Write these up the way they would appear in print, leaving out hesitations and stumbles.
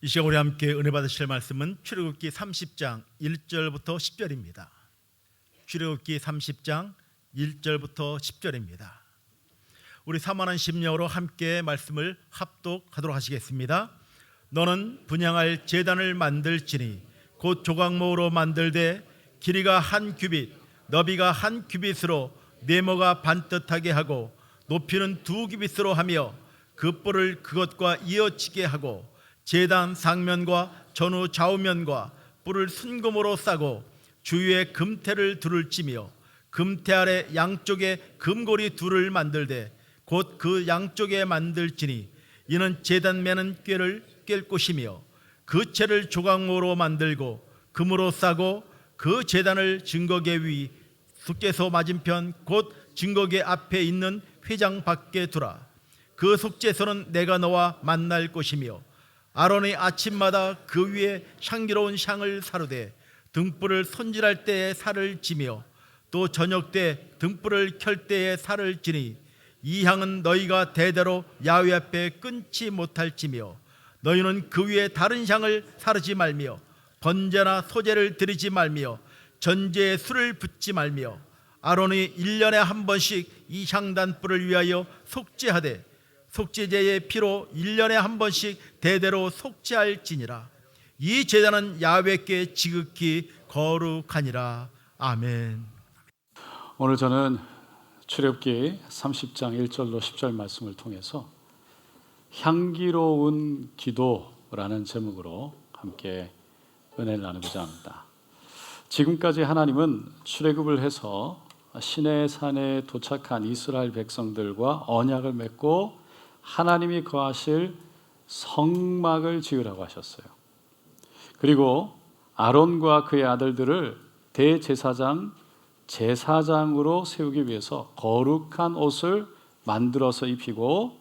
이 시간 우리 함께 은혜 받으실 말씀은 출애굽기 30장 1절부터 10절입니다. 출애굽기 30장 1절부터 10절입니다. 우리 사모하는 심령으로 함께 말씀을 합독하도록 하시겠습니다. 너는 분향할 제단을 만들지니 곧 조각목으로 만들되 길이가 한 규빗 너비가 한 규빗으로 네모가 반듯하게 하고 높이는 두 규빗으로 하며 그 뿔을 그것과 이어지게 하고 제단 상면과 전후 좌우면과 뿔을 순금으로 싸고 주위에 금태를 둘을 찌며 금태 아래 양쪽에 금고리 둘을 만들되 곧 그 양쪽에 만들지니 이는 제단 매는 꾀를 꿰 곳이며 그 채를 조각목으로 만들고 금으로 싸고 그 제단을 증거계 위 속죄소 맞은편 곧 증거계 앞에 있는 회장 밖에 두라. 그 속죄소는 내가 너와 만날 곳이며 아론이 아침마다 그 위에 향기로운 향을 사르되 등불을 손질할 때에 살을 지며 또 저녁 때 등불을 켤 때에 살을 지니 이 향은 너희가 대대로 야훼 앞에 끊지 못할지며 너희는 그 위에 다른 향을 사르지 말며 번제나 소제를 드리지 말며 전제에 술을 붓지 말며 아론이 1년에 한 번씩 이 향단불을 위하여 속죄하되 속죄제의 피로 1년에 한 번씩 대대로 속죄할지니라. 이 제단은 야훼께 지극히 거룩하니라. 아멘. 오늘 저는 출애굽기 30장 1절로 10절 말씀을 통해서 향기로운 기도라는 제목으로 함께 은혜를 나누고자 합니다. 지금까지 하나님은 출애굽을 해서 시내 산에 도착한 이스라엘 백성들과 언약을 맺고 하나님이 거하실 성막을 지으라고 하셨어요. 그리고 아론과 그의 아들들을 대제사장, 제사장으로 세우기 위해서 거룩한 옷을 만들어서 입히고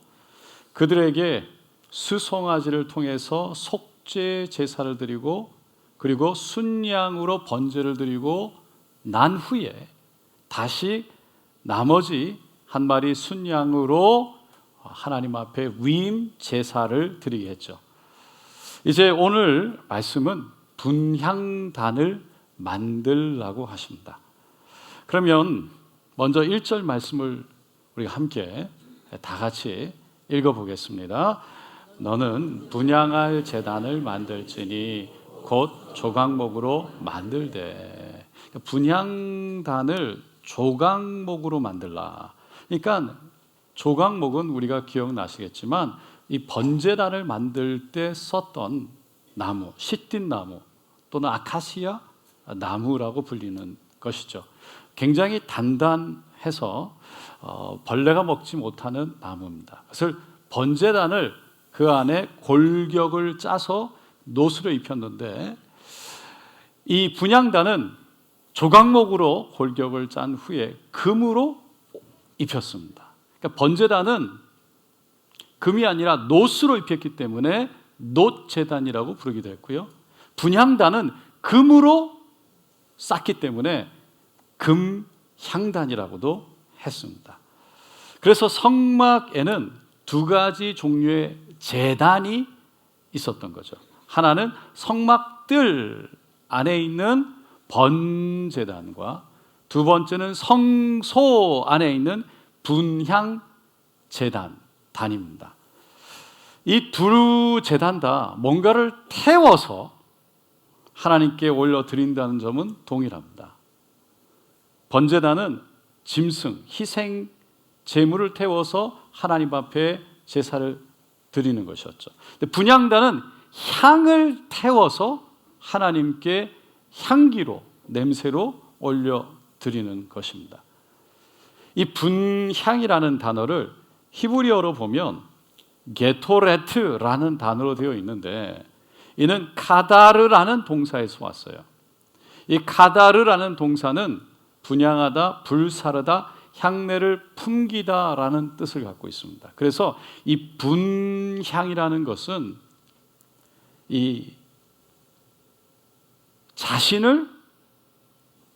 그들에게 수송아지를 통해서 속죄 제사를 드리고 그리고 순양으로 번제를 드리고 난 후에 다시 나머지 한 마리 순양으로 하나님 앞에 위임 제사를 드리게 했죠. 이제 오늘 말씀은 분향단을 만들라고 하십니다. 그러면 먼저 1절 말씀을 우리가 함께 다 같이 읽어보겠습니다. 너는 분향할 제단을 만들지니 곧 조각목으로 만들되. 분향단을 조각목으로 만들라. 그러니까 조각목은 우리가 기억나시겠지만 이 번제단을 만들 때 썼던 나무, 시띠나무 또는 아카시아 나무라고 불리는 것이죠. 굉장히 단단해서 벌레가 먹지 못하는 나무입니다. 그래서 번제단을 그 안에 골격을 짜서 노수로 입혔는데 이 분향단은 조각목으로 골격을 짠 후에 금으로 입혔습니다. 그러니까 번제단은 금이 아니라 노수로 입혔기 때문에 놋제단이라고 부르기도 했고요. 분향단은 금으로 쌌기 때문에 금향단이라고도 했습니다. 그래서 성막에는 두 가지 종류의 제단이 있었던 거죠. 하나는 성막들 안에 있는 번제단과 두 번째는 성소 안에 있는 분향제단입니다. 이 두 제단 다 뭔가를 태워서 하나님께 올려드린다는 점은 동일합니다. 번제단은 짐승, 희생 제물을 태워서 하나님 앞에 제사를 드리는 것이었죠. 분향단은 향을 태워서 하나님께 향기로, 냄새로 올려드리는 것입니다. 이 분향이라는 단어를 히브리어로 보면 게토레트라는 단어로 되어 있는데 이는 카다르라는 동사에서 왔어요. 이 카다르라는 동사는 분향하다, 불사르다, 향내를 풍기다라는 뜻을 갖고 있습니다. 그래서 이 분향이라는 것은 이 자신을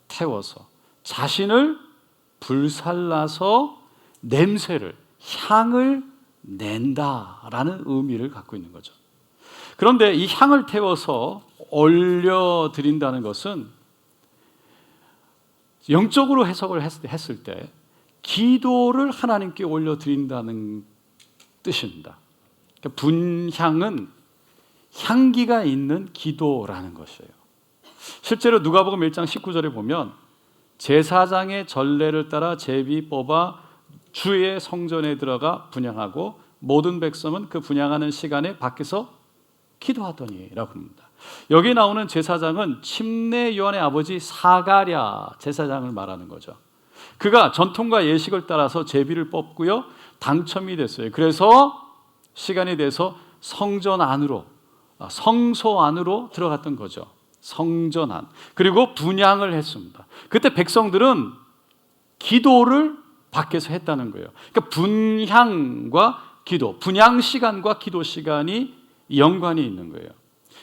태워서 자신을 불살라서 냄새를, 향을 낸다라는 의미를 갖고 있는 거죠. 그런데 이 향을 태워서 올려드린다는 것은 영적으로 해석을 했을 때 기도를 하나님께 올려드린다는 뜻입니다. 그러니까 분향은 향기가 있는 기도라는 것이에요. 실제로 누가복음 1장 19절에 보면 제사장의 전례를 따라 제비 뽑아 주의 성전에 들어가 분향하고 모든 백성은 그 분향하는 시간에 밖에서 기도하더니라고 합니다. 여기 나오는 제사장은 침례 요한의 아버지 사가랴 제사장을 말하는 거죠. 그가 전통과 예식을 따라서 제비를 뽑고요, 당첨이 됐어요. 그래서 시간이 돼서 성전 안으로, 성소 안으로 들어갔던 거죠. 성전 안. 그리고 분향을 했습니다. 그때 백성들은 기도를 밖에서 했다는 거예요. 그러니까 분향과 기도, 분향 시간과 기도 시간이 연관이 있는 거예요.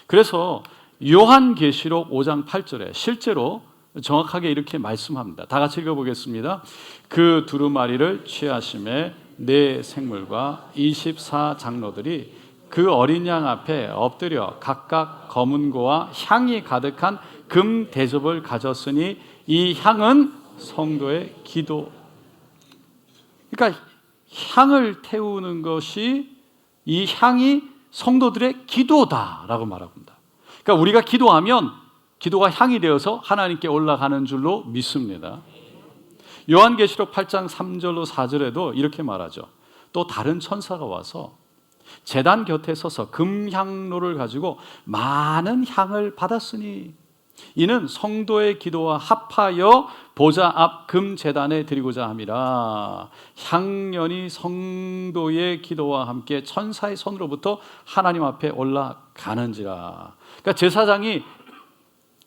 그래서 요한계시록 5장 8절에 실제로 정확하게 이렇게 말씀합니다. 다 같이 읽어보겠습니다. 그 두루마리를 취하심에 네 생물과 24장로들이 그 어린 양 앞에 엎드려 각각 검은고와 향이 가득한 금 대접을 가졌으니 이 향은 성도의 기도. 그러니까 향을 태우는 것이, 이 향이 성도들의 기도다라고 말합니다. 그러니까 우리가 기도하면 기도가 향이 되어서 하나님께 올라가는 줄로 믿습니다. 요한계시록 8장 3절로 4절에도 이렇게 말하죠. 또 다른 천사가 와서 제단 곁에 서서 금향로를 가지고 많은 향을 받았으니 이는 성도의 기도와 합하여 보좌 앞 금제단에 드리고자 함이라. 향연이 성도의 기도와 함께 천사의 손으로부터 하나님 앞에 올라가는지라. 그러니까 제사장이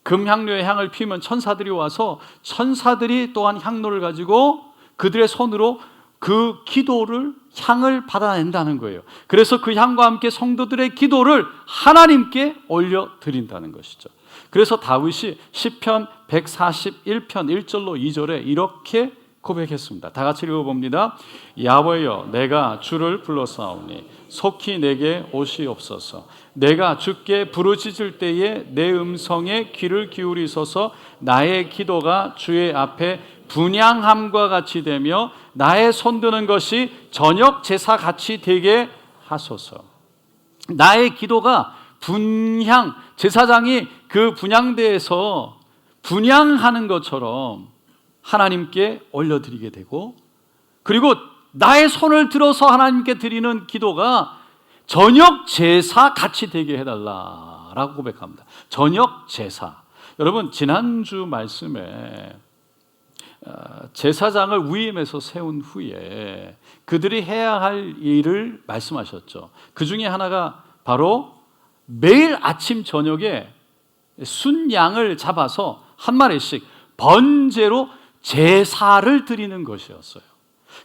금향료의 향을 피우면 천사들이 와서 천사들이 또한 향로를 가지고 그들의 손으로 그 기도를, 향을 받아낸다는 거예요. 그래서 그 향과 함께 성도들의 기도를 하나님께 올려드린다는 것이죠. 그래서 다윗이 시편 141편 1절로 2절에 이렇게 고백했습니다. 다 같이 읽어봅니다. 야훼여 내가 주를 불러싸오니 속히 내게 오시옵소서. 내가 주께 부르짖을 때에 내 음성에 귀를 기울이소서. 나의 기도가 주의 앞에 분향함과 같이 되며 나의 손드는 것이 저녁 제사 같이 되게 하소서. 나의 기도가 분향, 제사장이 그 분향대에서 분향하는 것처럼 하나님께 올려드리게 되고, 그리고 나의 손을 들어서 하나님께 드리는 기도가 저녁 제사 같이 되게 해달라라고 고백합니다. 저녁 제사. 여러분, 지난주 말씀에 제사장을 위임해서 세운 후에 그들이 해야 할 일을 말씀하셨죠. 그 중에 하나가 바로 매일 아침 저녁에 순양을 잡아서 한 마리씩 번제로 제사를 드리는 것이었어요.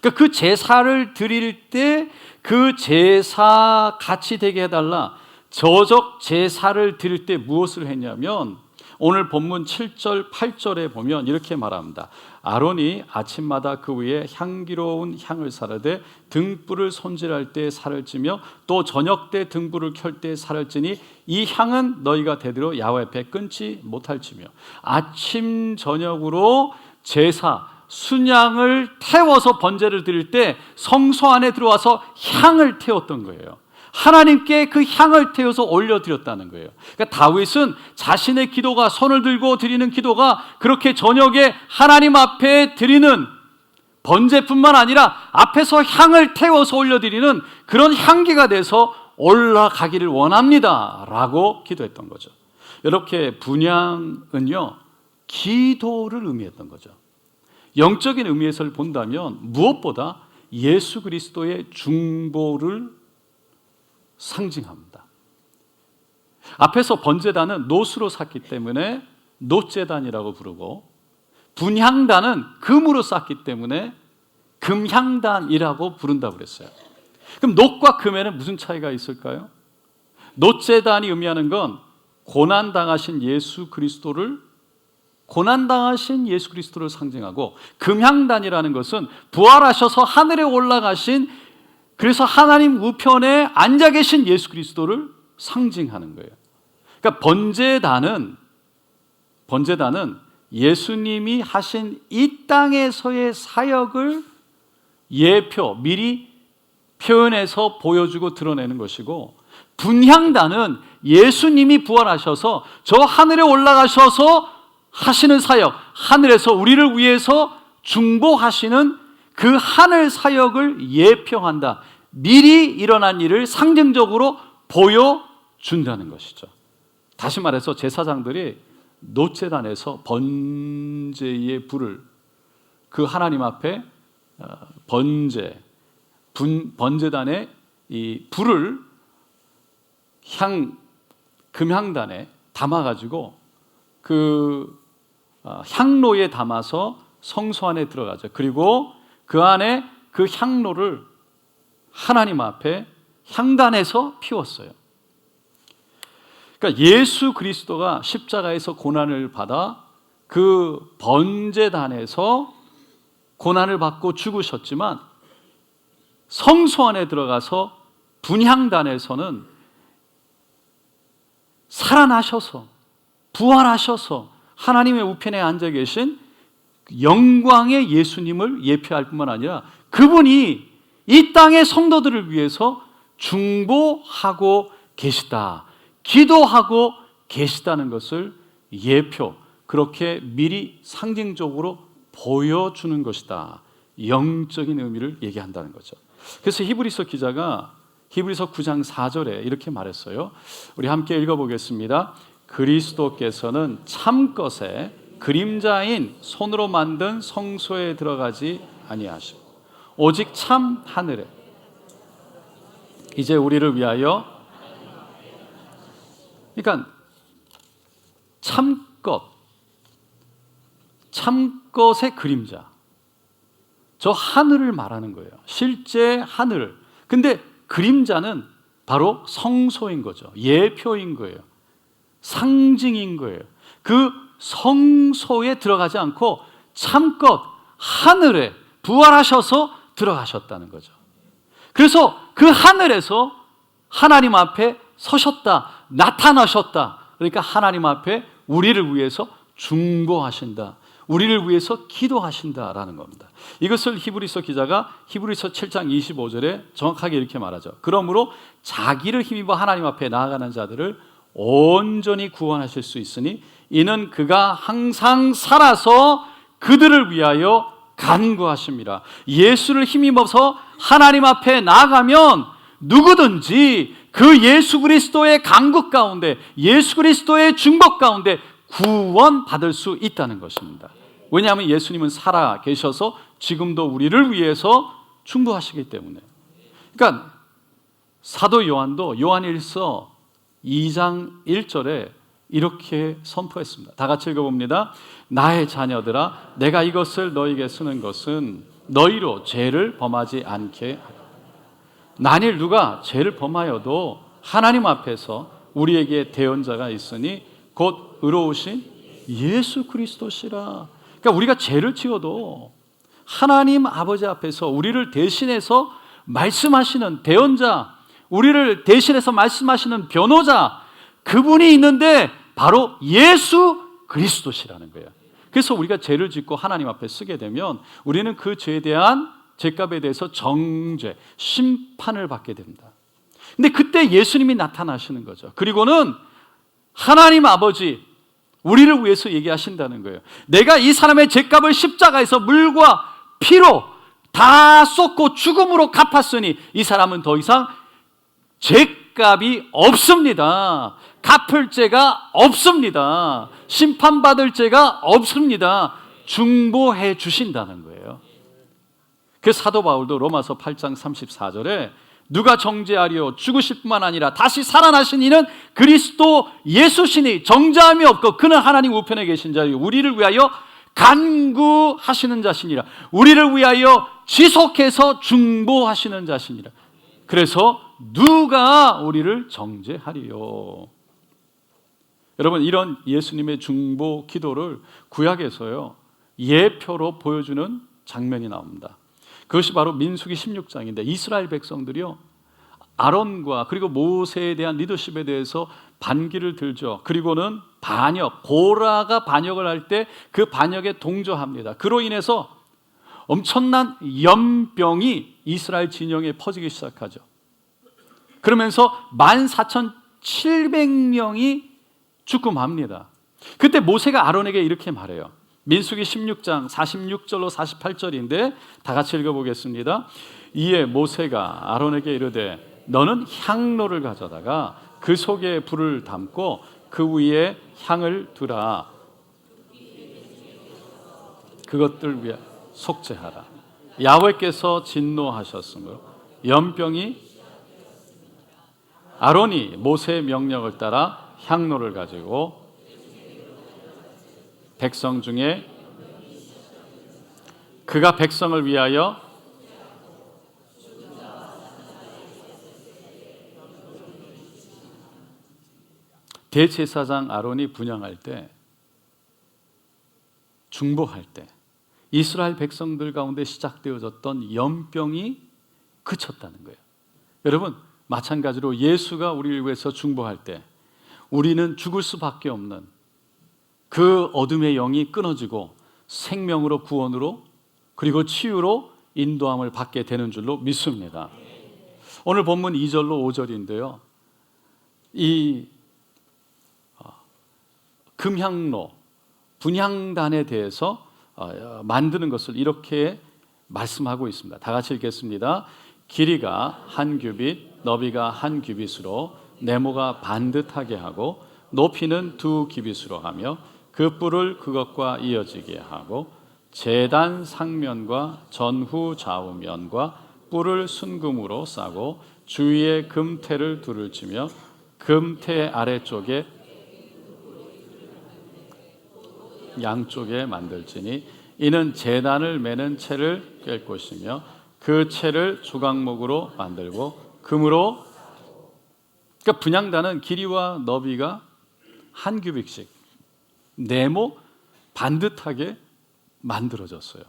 그러니까 그 제사를 드릴 때 그 제사 같이 되게 해달라. 저녁 제사를 드릴 때 무엇을 했냐면 오늘 본문 7절 8절에 보면 이렇게 말합니다. 아론이 아침마다 그 위에 향기로운 향을 사르되 등불을 손질할 때 살을 찌며 또 저녁 때 등불을 켤 때 살을 찌니 이 향은 너희가 대대로 야훼 앞에 끊지 못할지며. 아침 저녁으로 제사 순양을 태워서 번제를 드릴 때 성소 안에 들어와서 향을 태웠던 거예요. 하나님께 그 향을 태워서 올려드렸다는 거예요. 그러니까 다윗은 자신의 기도가, 손을 들고 드리는 기도가 그렇게 저녁에 하나님 앞에 드리는 번제뿐만 아니라 앞에서 향을 태워서 올려드리는 그런 향기가 돼서 올라가기를 원합니다 라고 기도했던 거죠. 이렇게 분향은요, 기도를 의미했던 거죠. 영적인 의미에서 본다면 무엇보다 예수 그리스도의 중보를 상징합니다. 앞에서 번제단은 노수로 샀기 때문에 노제단이라고 부르고, 분향단은 금으로 쌌기 때문에 금향단이라고 부른다고 그랬어요. 그럼 노과 금에는 무슨 차이가 있을까요? 노제단이 의미하는 건 고난당하신 예수 그리스도를 상징하고, 금향단이라는 것은 부활하셔서 하늘에 올라가신, 그래서 하나님 우편에 앉아 계신 예수 그리스도를 상징하는 거예요. 그러니까 번제단은 예수님이 하신 이 땅에서의 사역을 미리 표현해서 보여주고 드러내는 것이고, 분향단은 예수님이 부활하셔서 저 하늘에 올라가셔서 하시는 사역, 하늘에서 우리를 위해서 중보하시는 그 하늘 사역을 예표한다. 미리 일어난 일을 상징적으로 보여준다는 것이죠. 다시 말해서 제사장들이 노제단에서 번제의 불을 그 하나님 앞에 번제단의 이 불을 금향단에 담아가지고 그 향로에 담아서 성소 안에 들어가죠. 그리고 그 안에 그 향로를 하나님 앞에 향단에서 피웠어요. 그러니까 예수 그리스도가 십자가에서 고난을 받아 그 번제단에서 고난을 받고 죽으셨지만, 성소 안에 들어가서 분향단에서는 살아나셔서 부활하셔서 하나님의 우편에 앉아 계신 영광의 예수님을 예표할 뿐만 아니라 그분이 이 땅의 성도들을 위해서 중보하고 계시다, 기도하고 계시다는 것을 그렇게 미리 상징적으로 보여주는 것이다. 영적인 의미를 얘기한다는 거죠. 그래서 히브리서 기자가 히브리서 9장 4절에 이렇게 말했어요. 우리 함께 읽어보겠습니다. 그리스도께서는 참것의 그림자인 손으로 만든 성소에 들어가지 아니하시고 오직 참 하늘에 이제 우리를 위하여, 그러니까 참것의 그림자, 저 하늘을 말하는 거예요. 실제 하늘. 근데 그림자는 바로 성소인 거죠. 예표인 거예요. 상징인 거예요. 그 성소에 들어가지 않고 참껏 하늘에 부활하셔서 들어가셨다는 거죠. 그래서 그 하늘에서 하나님 앞에 서셨다, 나타나셨다. 그러니까 하나님 앞에 우리를 위해서 중보하신다, 우리를 위해서 기도하신다라는 겁니다. 이것을 히브리서 기자가 히브리서 7장 25절에 정확하게 이렇게 말하죠. 그러므로 자기를 힘입어 하나님 앞에 나아가는 자들을 온전히 구원하실 수 있으니 이는 그가 항상 살아서 그들을 위하여 간구하심이라. 예수를 힘입어서 하나님 앞에 나아가면 누구든지 그 예수 그리스도의 간구 가운데, 예수 그리스도의 중보 가운데 구원받을 수 있다는 것입니다. 왜냐하면 예수님은 살아 계셔서 지금도 우리를 위해서 중보하시기 때문에. 그러니까 사도 요한도 요한일서 2장 1절에 이렇게 선포했습니다. 다 같이 읽어봅니다. 나의 자녀들아, 내가 이것을 너에게 쓰는 것은 너희로 죄를 범하지 않게 하라. 만일 누가 죄를 범하여도 하나님 앞에서 우리에게 대언자가 있으니 곧 의로우신 예수 그리스도시라. 그러니까 우리가 죄를 지어도 하나님 아버지 앞에서 우리를 대신해서 말씀하시는 대언자, 우리를 대신해서 말씀하시는 변호자, 그분이 있는데 바로 예수 그리스도시라는 거예요. 그래서 우리가 죄를 짓고 하나님 앞에 쓰게 되면 우리는 그 죄에 대한 죄값에 대해서 정죄, 심판을 받게 됩니다. 근데 그때 예수님이 나타나시는 거죠. 그리고는 하나님 아버지, 우리를 위해서 얘기하신다는 거예요. 내가 이 사람의 죄값을 십자가에서 물과 피로 다 쏟고 죽음으로 갚았으니 이 사람은 더 이상 죄값이 없습니다. 갚을 죄가 없습니다. 심판받을 죄가 없습니다. 중보해 주신다는 거예요. 그 사도 바울도 로마서 8장 34절에 누가 정죄하리요? 죽으실 뿐만 아니라 다시 살아나신 이는 그리스도 예수시니 정죄함이 없고 그는 하나님 우편에 계신 자요 우리를 위하여 간구하시는 자시니라. 우리를 위하여 지속해서 중보하시는 자시니라. 그래서 누가 우리를 정죄하리요? 여러분, 이런 예수님의 중보 기도를 구약에서요 예표로 보여주는 장면이 나옵니다. 그것이 바로 민수기 16장인데 이스라엘 백성들이요 아론과 그리고 모세에 대한 리더십에 대해서 반기를 들죠. 그리고는 반역, 고라가 반역을 할 때 그 반역에 동조합니다. 그로 인해서 엄청난 연병이 이스라엘 진영에 퍼지기 시작하죠. 그러면서 14,700명이 죽음합니다. 그때 모세가 아론에게 이렇게 말해요. 민수기 16장 46절로 48절인데 다 같이 읽어보겠습니다. 이에 모세가 아론에게 이르되 너는 향로를 가져다가 그 속에 불을 담고 그 위에 향을 두라. 그것들 위에 속죄하라. 야훼께서 진노하셨으므로 연병이 아론이 모세의 명령을 따라 향로를 가지고 백성 중에 그가 백성을 위하여 대제사장 아론이 분향할 때, 중보할 때 이스라엘 백성들 가운데 시작되어졌던 연병이 그쳤다는 거예요. 여러분, 마찬가지로 예수가 우리를 위해서 중보할 때 우리는 죽을 수밖에 없는 그 어둠의 영이 끊어지고 생명으로, 구원으로, 그리고 치유로 인도함을 받게 되는 줄로 믿습니다. 오늘 본문 2절로 5절인데요. 이 금향로, 분향단에 대해서 만드는 것을 이렇게 말씀하고 있습니다. 다 같이 읽겠습니다. 길이가 한 규빗, 너비가 한 규빗으로 네모가 반듯하게 하고 높이는 2규빗으로 하며 그 뿔을 그것과 이어지게 하고 제단 상면과 전후 좌우면과 뿔을 순금으로 싸고 주위에 금태를 둘을 치며 금태 아래쪽에 양쪽에 만들지니 이는 제단을 매는 채를 꿰 것이며 그 채를 조각목으로 만들고 금으로, 그러니까 분향단은 길이와 너비가 한 규빗씩 네모 반듯하게 만들어졌어요.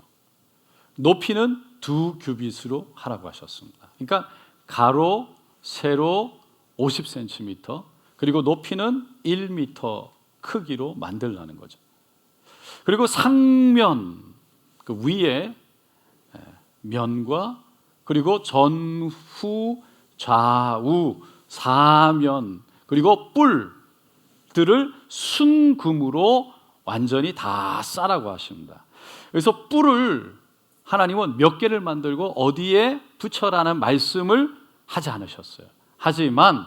높이는 2규빗으로 하라고 하셨습니다. 그러니까 가로, 세로 50cm, 그리고 높이는 1m 크기로 만들라는 거죠. 그리고 상면, 그 위에 면과 그리고 전후, 좌우, 사면, 그리고 뿔들을 순금으로 완전히 다 싸라고 하십니다. 그래서 뿔을 하나님은 몇 개를 만들고 어디에 붙여라는 말씀을 하지 않으셨어요. 하지만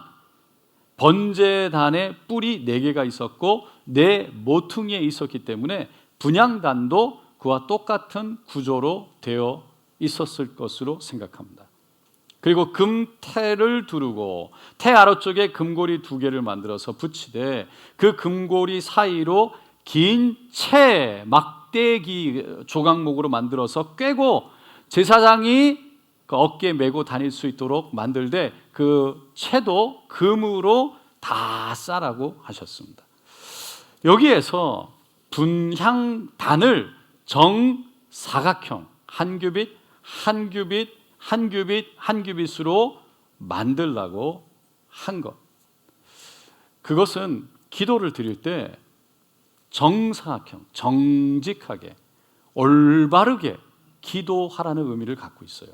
번제단에 뿔이 4개가 있었고 4 모퉁이에 있었기 때문에 분향단도 그와 똑같은 구조로 되어 있었을 것으로 생각합니다. 그리고 금태를 두르고 태 아래쪽에 금고리 2개를 만들어서 붙이되 그 금고리 사이로 긴 채, 막대기 조각목으로 만들어서 꿰고 제사장이 그 어깨에 메고 다닐 수 있도록 만들되 그 채도 금으로 다 싸라고 하셨습니다. 여기에서 분향단을 정사각형 한 규빗, 한 규빗, 한 규빗, 한 규빗으로 만들라고 한 것. 그것은 기도를 드릴 때 정사각형, 정직하게, 올바르게 기도하라는 의미를 갖고 있어요.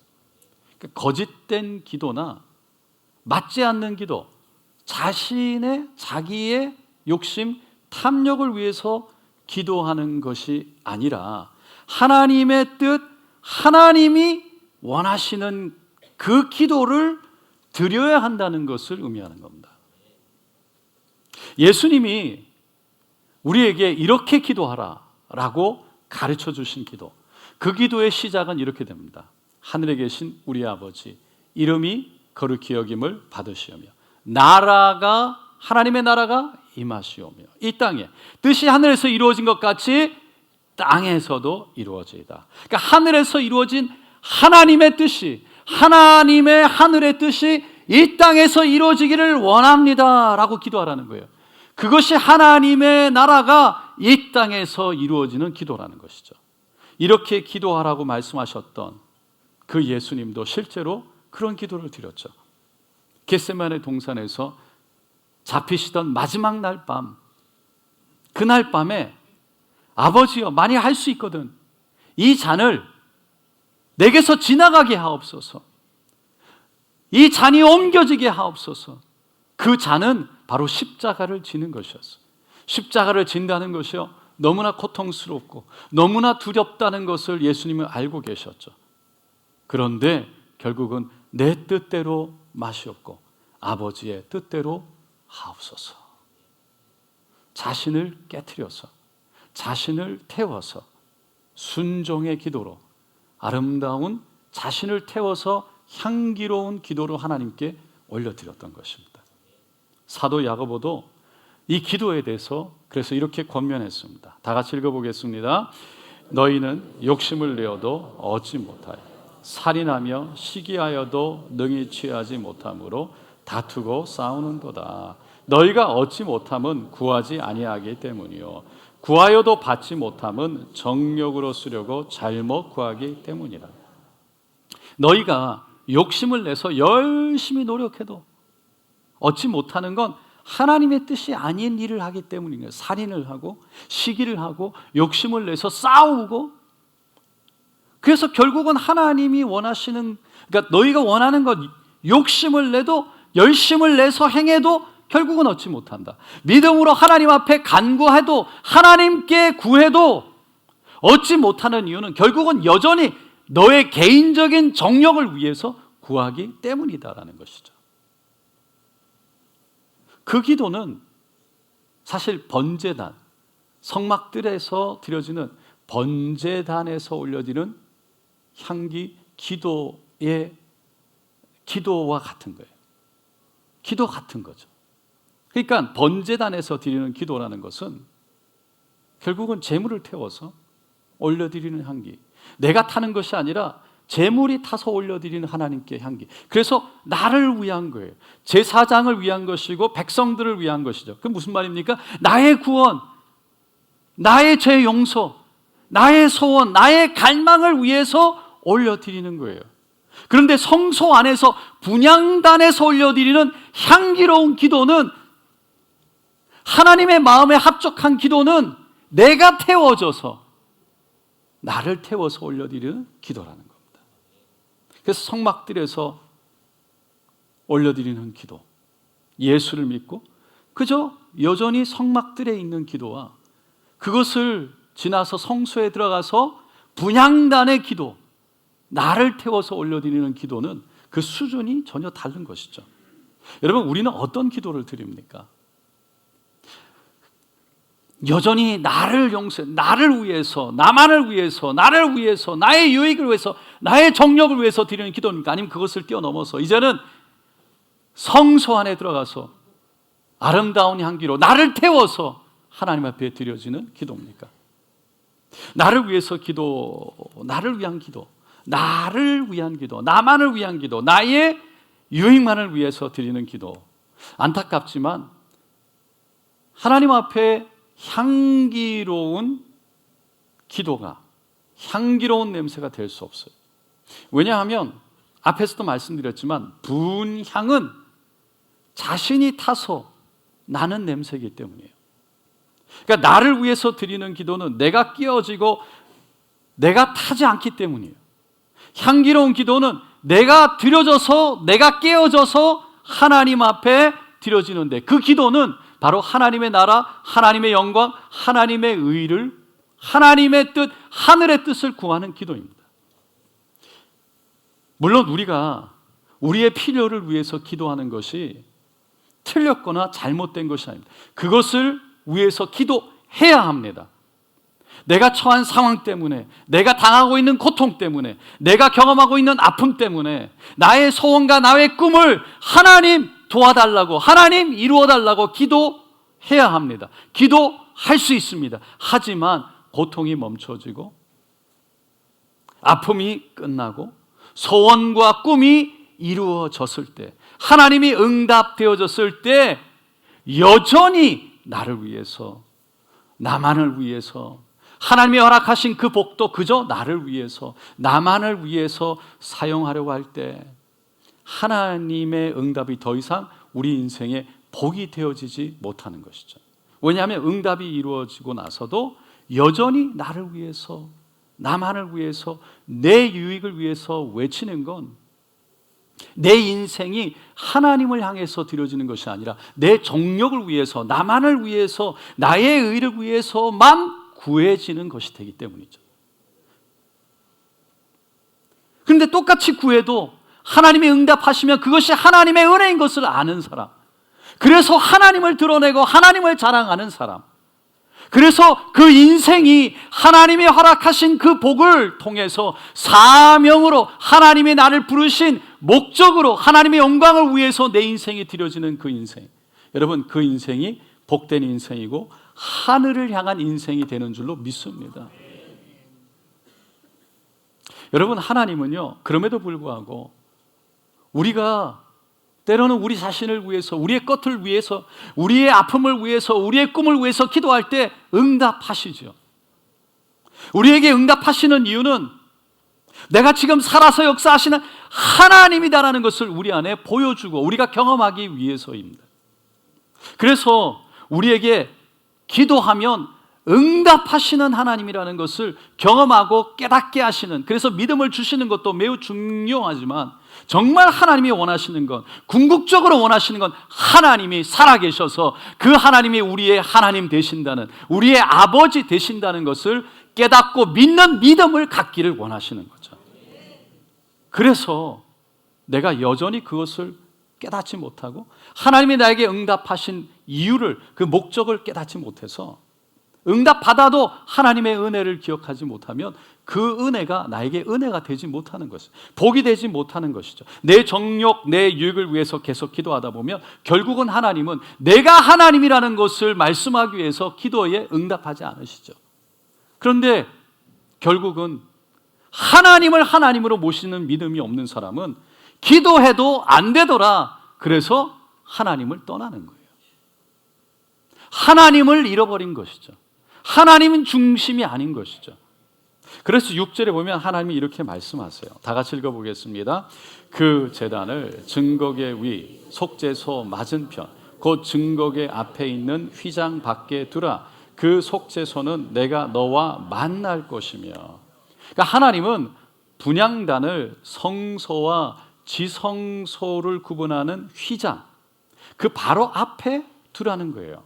그러니까 거짓된 기도나 맞지 않는 기도, 자기의 욕심, 탐욕을 위해서 기도하는 것이 아니라 하나님의 뜻, 하나님이 원하시는 그 기도를 드려야 한다는 것을 의미하는 겁니다. 예수님이 우리에게 이렇게 기도하라라고 가르쳐 주신 기도, 그 기도의 시작은 이렇게 됩니다. 하늘에 계신 우리 아버지, 이름이 거룩히 여김을 받으시오며 하나님의 나라가 임하시오며 이 땅에 뜻이 하늘에서 이루어진 것 같이 땅에서도 이루어지이다. 그러니까 하늘에서 이루어진 하나님의 뜻이, 하나님의 하늘의 뜻이 이 땅에서 이루어지기를 원합니다 라고 기도하라는 거예요. 그것이 하나님의 나라가 이 땅에서 이루어지는 기도라는 것이죠. 이렇게 기도하라고 말씀하셨던 그 예수님도 실제로 그런 기도를 드렸죠. 겟세마네 동산에서 잡히시던 마지막 날 밤, 그날 밤에 아버지여, 만약 할 수 있거든 이 잔을 내게서 지나가게 하옵소서, 이 잔이 옮겨지게 하옵소서. 그 잔은 바로 십자가를 지는 것이었어요. 십자가를 진다는 것이요, 너무나 고통스럽고 너무나 두렵다는 것을 예수님은 알고 계셨죠. 그런데 결국은 내 뜻대로 마시옵고 아버지의 뜻대로 하옵소서. 자신을 깨트려서, 자신을 태워서 순종의 기도로, 아름다운 자신을 태워서 향기로운 기도로 하나님께 올려드렸던 것입니다. 사도 야고보도 이 기도에 대해서 그래서 이렇게 권면했습니다. 다 같이 읽어보겠습니다. 너희는 욕심을 내어도 얻지 못하여, 살인하며 시기하여도 능히 취하지 못함으로 다투고 싸우는도다. 너희가 얻지 못함은 구하지 아니하기 때문이요, 구하여도 받지 못함은 정욕으로 쓰려고 잘못 구하기 때문이라. 너희가 욕심을 내서 열심히 노력해도 얻지 못하는 건 하나님의 뜻이 아닌 일을 하기 때문인 거예요. 살인을 하고 시기를 하고 욕심을 내서 싸우고, 그래서 결국은 하나님이 원하시는, 그러니까 너희가 원하는 것, 욕심을 내도 열심을 내서 행해도 결국은 얻지 못한다. 믿음으로 하나님 앞에 간구해도, 하나님께 구해도 얻지 못하는 이유는 결국은 여전히 너의 개인적인 정욕을 위해서 구하기 때문이다라는 것이죠. 그 기도는 사실 번제단, 성막들에서 드려지는 번제단에서 올려지는 향기 기도의 기도와 같은 거예요. 기도 같은 거죠. 그러니까 번제단에서 드리는 기도라는 것은 결국은 제물을 태워서 올려드리는 향기, 내가 타는 것이 아니라 제물이 타서 올려드리는 하나님께 향기. 그래서 나를 위한 거예요. 제사장을 위한 것이고 백성들을 위한 것이죠. 그게 무슨 말입니까? 나의 구원, 나의 죄 용서, 나의 소원, 나의 갈망을 위해서 올려드리는 거예요. 그런데 성소 안에서 분향단에서 올려드리는 향기로운 기도는, 하나님의 마음에 합족한 기도는 내가 태워져서, 나를 태워서 올려드리는 기도라는 겁니다. 그래서 성막들에서 올려드리는 기도, 예수를 믿고 그저 여전히 성막들에 있는 기도와 그것을 지나서 성소에 들어가서 분향단의 기도, 나를 태워서 올려드리는 기도는 그 수준이 전혀 다른 것이죠. 여러분, 우리는 어떤 기도를 드립니까? 여전히 나를 용서해, 나를 위해서, 나만을 위해서, 나를 위해서, 나의 유익을 위해서, 나의 정력을 위해서 드리는 기도입니까? 아니면 그것을 뛰어넘어서 이제는 성소 안에 들어가서 아름다운 향기로 나를 태워서 하나님 앞에 드려지는 기도입니까? 나를 위해서 기도, 나를 위한 기도, 나를 위한 기도, 나만을 위한 기도, 나의 유익만을 위해서 드리는 기도. 안타깝지만 하나님 앞에 향기로운 기도가, 향기로운 냄새가 될 수 없어요. 왜냐하면 앞에서도 말씀드렸지만 분향은 자신이 타서 나는 냄새이기 때문이에요. 그러니까 나를 위해서 드리는 기도는 내가 끼어지고 내가 타지 않기 때문이에요. 향기로운 기도는 내가 드려져서, 내가 깨어져서 하나님 앞에 드려지는데, 그 기도는 바로 하나님의 나라, 하나님의 영광, 하나님의 의를, 하나님의 뜻, 하늘의 뜻을 구하는 기도입니다. 물론 우리가 우리의 필요를 위해서 기도하는 것이 틀렸거나 잘못된 것이 아닙니다. 그것을 위해서 기도해야 합니다. 내가 처한 상황 때문에, 내가 당하고 있는 고통 때문에, 내가 경험하고 있는 아픔 때문에 나의 소원과 나의 꿈을 하나님 도와달라고, 하나님 이루어달라고 기도해야 합니다. 기도할 수 있습니다. 하지만 고통이 멈춰지고 아픔이 끝나고 소원과 꿈이 이루어졌을 때, 하나님이 응답되어졌을 때 여전히 나를 위해서, 나만을 위해서, 하나님이 허락하신 그 복도 그저 나를 위해서, 나만을 위해서 사용하려고 할 때 하나님의 응답이 더 이상 우리 인생에 복이 되어지지 못하는 것이죠. 왜냐하면 응답이 이루어지고 나서도 여전히 나를 위해서, 나만을 위해서, 내 유익을 위해서 외치는 건 내 인생이 하나님을 향해서 드려지는 것이 아니라 내 정욕을 위해서, 나만을 위해서, 나의 의를 위해서만 구해지는 것이 되기 때문이죠. 그런데 똑같이 구해도 하나님이 응답하시면 그것이 하나님의 은혜인 것을 아는 사람, 그래서 하나님을 드러내고 하나님을 자랑하는 사람, 그래서 그 인생이 하나님이 허락하신 그 복을 통해서 사명으로 하나님이 나를 부르신 목적으로 하나님의 영광을 위해서 내 인생이 드려지는 그 인생, 여러분 그 인생이 복된 인생이고 하늘을 향한 인생이 되는 줄로 믿습니다. 여러분 하나님은요, 그럼에도 불구하고 우리가 때로는 우리 자신을 위해서, 우리의 것을 위해서, 우리의 아픔을 위해서, 우리의 꿈을 위해서 기도할 때 응답하시죠. 우리에게 응답하시는 이유는 내가 지금 살아서 역사하시는 하나님이다라는 것을 우리 안에 보여주고 우리가 경험하기 위해서입니다. 그래서 우리에게 기도하면 응답하시는 하나님이라는 것을 경험하고 깨닫게 하시는, 그래서 믿음을 주시는 것도 매우 중요하지만 정말 하나님이 원하시는 건, 궁극적으로 원하시는 건 하나님이 살아계셔서 그 하나님이 우리의 하나님 되신다는, 우리의 아버지 되신다는 것을 깨닫고 믿는 믿음을 갖기를 원하시는 거죠. 그래서 내가 여전히 그것을 깨닫지 못하고 하나님이 나에게 응답하신 이유를, 그 목적을 깨닫지 못해서 응답받아도 하나님의 은혜를 기억하지 못하면 그 은혜가 나에게 은혜가 되지 못하는 것이죠. 복이 되지 못하는 것이죠. 내 정욕, 내 유익을 위해서 계속 기도하다 보면 결국은 하나님은 내가 하나님이라는 것을 말씀하기 위해서 기도에 응답하지 않으시죠. 그런데 결국은 하나님을 하나님으로 모시는 믿음이 없는 사람은 기도해도 안 되더라, 그래서 하나님을 떠나는 거예요. 하나님을 잃어버린 것이죠. 하나님은 중심이 아닌 것이죠. 그래서 6절에 보면 하나님이 이렇게 말씀하세요. 다 같이 읽어보겠습니다. 그 제단을 증거계 위 속죄소 맞은편 곧 증거계 앞에 있는 휘장 밖에 두라. 그 속죄소는 내가 너와 만날 것이며. 그러니까 하나님은 분향단을 성소와 지성소를 구분하는 휘장, 그 바로 앞에 두라는 거예요.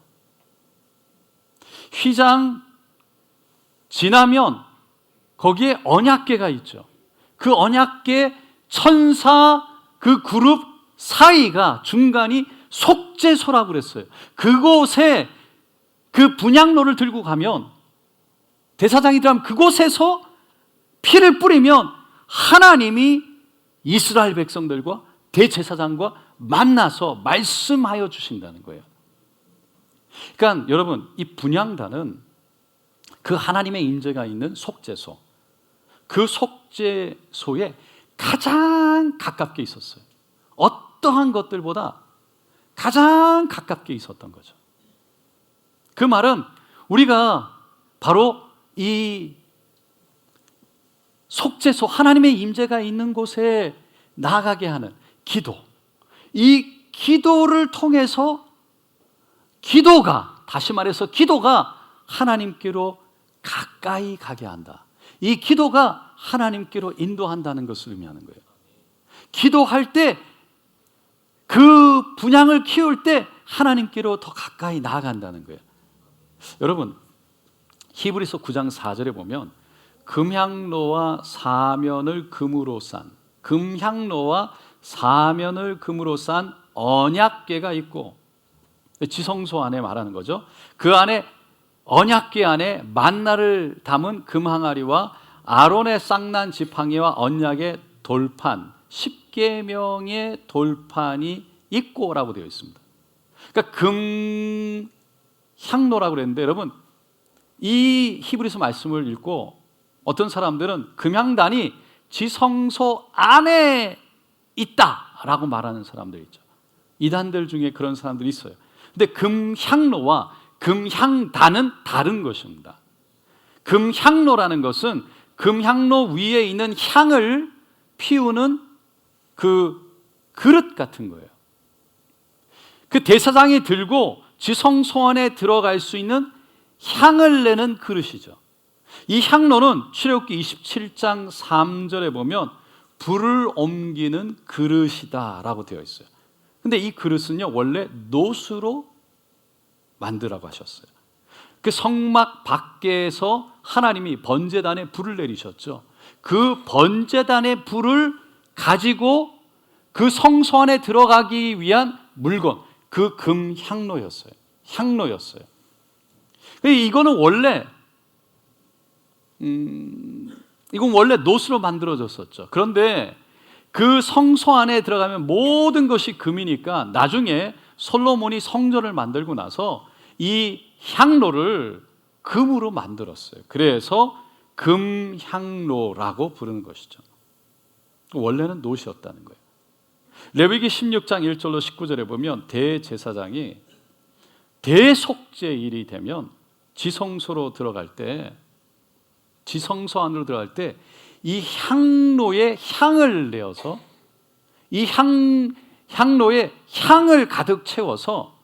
휘장 지나면 거기에 언약궤가 있죠. 그 언약궤 천사 그 그룹 사이가 중간이 속죄소라고 그랬어요. 그곳에 그 분향로를 들고 가면, 대사장이 들어가면 그곳에서 피를 뿌리면 하나님이 이스라엘 백성들과 대제사장과 만나서 말씀하여 주신다는 거예요. 그러니까 여러분, 이 분향단은 그 하나님의 임재가 있는 속죄소, 그 속죄소에 가장 가깝게 있었어요. 어떠한 것들보다 가장 가깝게 있었던 거죠. 그 말은 우리가 바로 이 속죄소, 하나님의 임재가 있는 곳에 나아가게 하는 기도, 이 기도를 통해서 기도가, 다시 말해서 기도가 하나님께로 가까이 가게 한다. 이 기도가 하나님께로 인도한다는 것을 의미하는 거예요. 기도할 때, 그 분향을 키울 때 하나님께로 더 가까이 나아간다는 거예요. 여러분, 히브리서 9장 4절에 보면 금향로와 사면을 금으로 싼, 금향로와 사면을 금으로 싼 언약궤가 있고, 지성소 안에 말하는 거죠. 그 안에 언약궤 안에 만나를 담은 금항아리와 아론의 쌍난 지팡이와 언약의 돌판, 십계명의 돌판이 있고라고 되어 있습니다. 그러니까 금향로라고 그랬는데, 여러분 이 히브리서 말씀을 읽고 어떤 사람들은 금향단이 지성소 안에 있다라고 말하는 사람들 있죠. 이단들 중에 그런 사람들이 있어요. 근데 금향로와 금향단은 다른 것입니다. 금향로라는 것은 금향로 위에 있는 향을 피우는 그 그릇 같은 거예요. 그 대제사장이 들고 지성소 안에 들어갈 수 있는 향을 내는 그릇이죠. 이 향로는 출애굽기 27장 3절에 보면 불을 옮기는 그릇이다라고 되어 있어요. 근데 이 그릇은요, 원래 노수로 만들라고 하셨어요. 그 성막 밖에서 하나님이 번제단에 불을 내리셨죠. 그 번제단의 불을 가지고 그 성소 안에 들어가기 위한 물건, 그 금향로였어요. 향로였어요. 이거는 원래 이건 원래 노수로 만들어졌었죠. 그런데 그 성소 안에 들어가면 모든 것이 금이니까 나중에 솔로몬이 성전을 만들고 나서 이 향로를 금으로 만들었어요. 그래서 금향로라고 부르는 것이죠. 원래는 노시였다는 거예요. 레위기 16장 1절로 19절에 보면 대제사장이 대속죄일이 되면 지성소로 들어갈 때, 지성소 안으로 들어갈 때 이 향로에 향을 내어서 이 향로에 향을 가득 채워서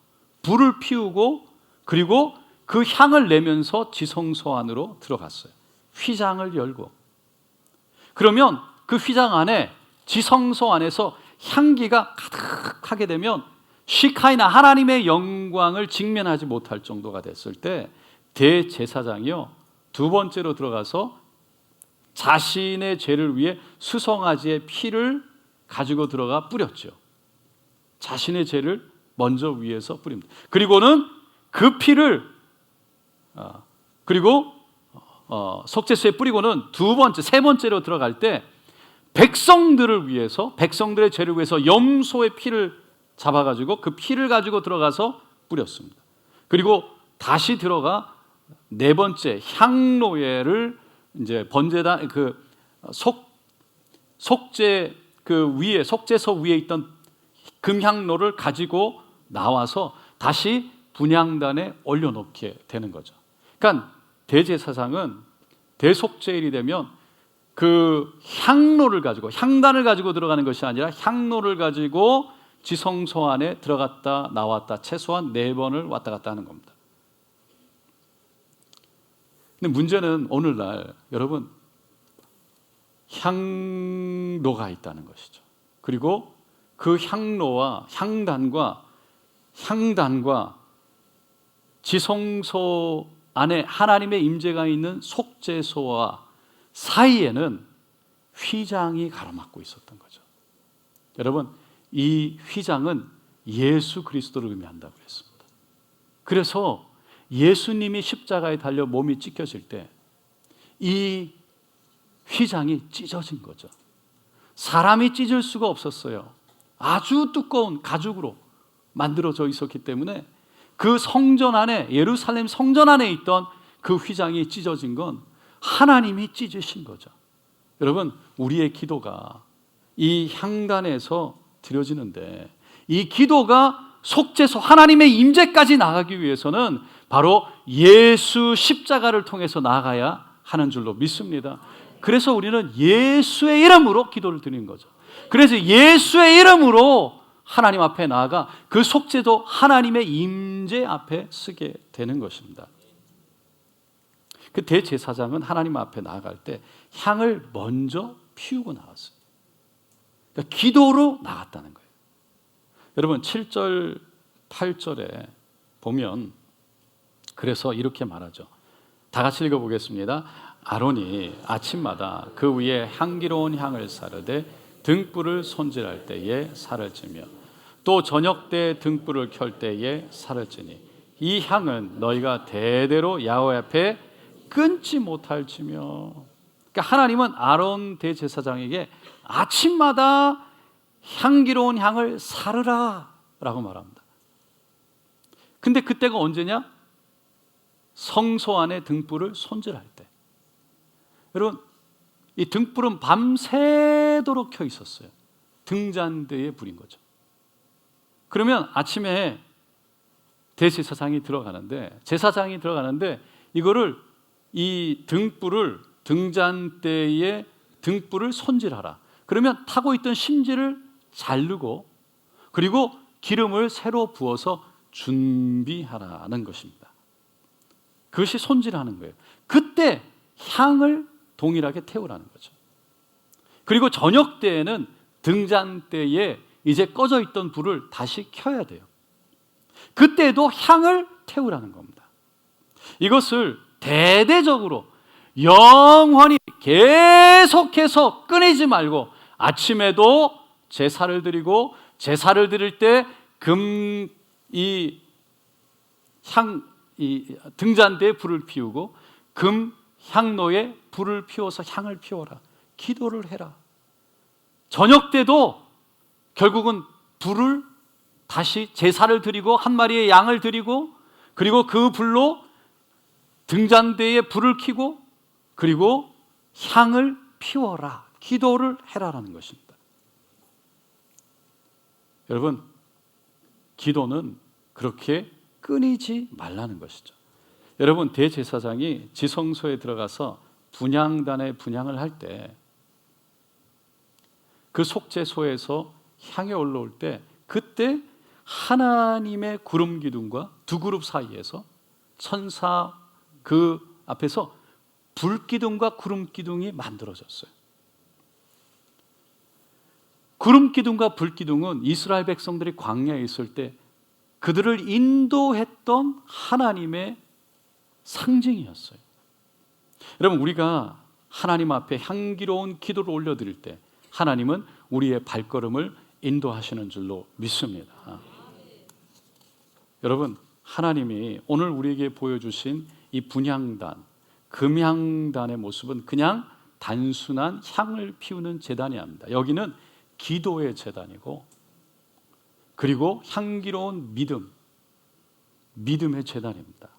불을 피우고 그리고 그 향을 내면서 지성소 안으로 들어갔어요. 휘장을 열고. 그러면 그 휘장 안에 지성소 안에서 향기가 가득하게 되면 시카이나 하나님의 영광을 직면하지 못할 정도가 됐을 때 대제사장이요, 두 번째로 들어가서 자신의 죄를 위해 수송아지의 피를 가지고 들어가 뿌렸죠. 자신의 죄를 먼저 위에서 뿌립니다. 그리고는 그 피를 그리고 속죄소에 뿌리고는 세 번째로 들어갈 때 백성들을 위해서, 백성들의 죄를 위해서 염소의 피를 잡아가지고 그 피를 가지고 들어가서 뿌렸습니다. 그리고 다시 들어가 네 번째 향로회를 이제 번제단 그 속죄 그 위에, 속죄소 위에 있던 금향로를 가지고 나와서 다시 분향단에 올려놓게 되는 거죠. 그러니까 대제사장은 대속죄일이 되면 그 향로를 가지고, 향단을 가지고 들어가는 것이 아니라 향로를 가지고 지성소 안에 들어갔다 나왔다 최소한 4번을 왔다 갔다 하는 겁니다. 근데 문제는 오늘날 여러분 향로가 있다는 것이죠. 그리고 그 향로와 향단과 지성소 안에 하나님의 임재가 있는 속죄소와 사이에는 휘장이 가로막고 있었던 거죠. 여러분, 이 휘장은 예수 그리스도를 의미한다고 했습니다. 그래서 예수님이 십자가에 달려 몸이 찢겨질 때 이 휘장이 찢어진 거죠. 사람이 찢을 수가 없었어요. 아주 두꺼운 가죽으로 만들어져 있었기 때문에 그 성전 안에, 예루살렘 성전 안에 있던 그 휘장이 찢어진 건 하나님이 찢으신 거죠. 여러분, 우리의 기도가 이 향단에서 드려지는데 이 기도가 속죄소 하나님의 임재까지 나가기 위해서는 바로 예수 십자가를 통해서 나아가야 하는 줄로 믿습니다. 그래서 우리는 예수의 이름으로 기도를 드리는 거죠. 그래서 예수의 이름으로 하나님 앞에 나아가 그 속죄도 하나님의 임재 앞에 쓰게 되는 것입니다. 그 대제사장은 하나님 앞에 나아갈 때 향을 먼저 피우고 나왔어요. 그러니까 기도로 나갔다는 거예요. 여러분 7절 8절에 보면 그래서 이렇게 말하죠. 다 같이 읽어보겠습니다. 아론이 아침마다 그 위에 향기로운 향을 사르되 등불을 손질할 때에 살을 찌며 또 저녁 때 등불을 켤 때에 살을 찌니 이 향은 너희가 대대로 야훼 앞에 끊지 못할지며. 그러니까 하나님은 아론 대제사장에게 아침마다 향기로운 향을 사르라 라고 말합니다. 근데 그때가 언제냐? 성소 안에 등불을 손질할 때. 여러분, 이 등불은 밤새도록 켜 있었어요. 등잔대의 불인 거죠. 그러면 아침에 대제사장이 들어가는데, 제사장이 들어가는데 이거를, 이 등불을, 등잔대의 등불을 손질하라. 그러면 타고 있던 심지를 자르고 그리고 기름을 새로 부어서 준비하라는 것입니다. 그것이 손질하는 거예요. 그때 향을 동일하게 태우라는 거죠. 그리고 저녁 때에는 등잔 때에 이제 꺼져 있던 불을 다시 켜야 돼요. 그때도 향을 태우라는 겁니다. 이것을 대대적으로 영원히 계속해서 끊이지 말고 아침에도 제사를 드리고 제사를 드릴 때 등잔대에 불을 피우고 금 향로에 불을 피워서 향을 피워라. 기도를 해라. 저녁 때도 결국은 불을 다시 제사를 드리고 한 마리의 양을 드리고 그리고 그 불로 등잔대에 불을 켜고 그리고 향을 피워라. 기도를 해라라는 것입니다. 여러분, 기도는 그렇게 끊이지 말라는 것이죠. 여러분, 대제사장이 지성소에 들어가서 분향단에 분향을 할 때 그 속죄소에서 향이 올라올 때 그때 하나님의 구름 기둥과 두 그룹 사이에서 천사 그 앞에서 불 기둥과 구름 기둥이 만들어졌어요. 구름 기둥과 불 기둥은 이스라엘 백성들이 광야에 있을 때 그들을 인도했던 하나님의 상징이었어요. 여러분, 우리가 하나님 앞에 향기로운 기도를 올려드릴 때 하나님은 우리의 발걸음을 인도하시는 줄로 믿습니다. 여러분, 하나님이 오늘 우리에게 보여주신 이 분향단, 금향단의 모습은 그냥 단순한 향을 피우는 제단이 아닙니다. 여기는 기도의 제단이고 그리고 향기로운 믿음의 제단입니다.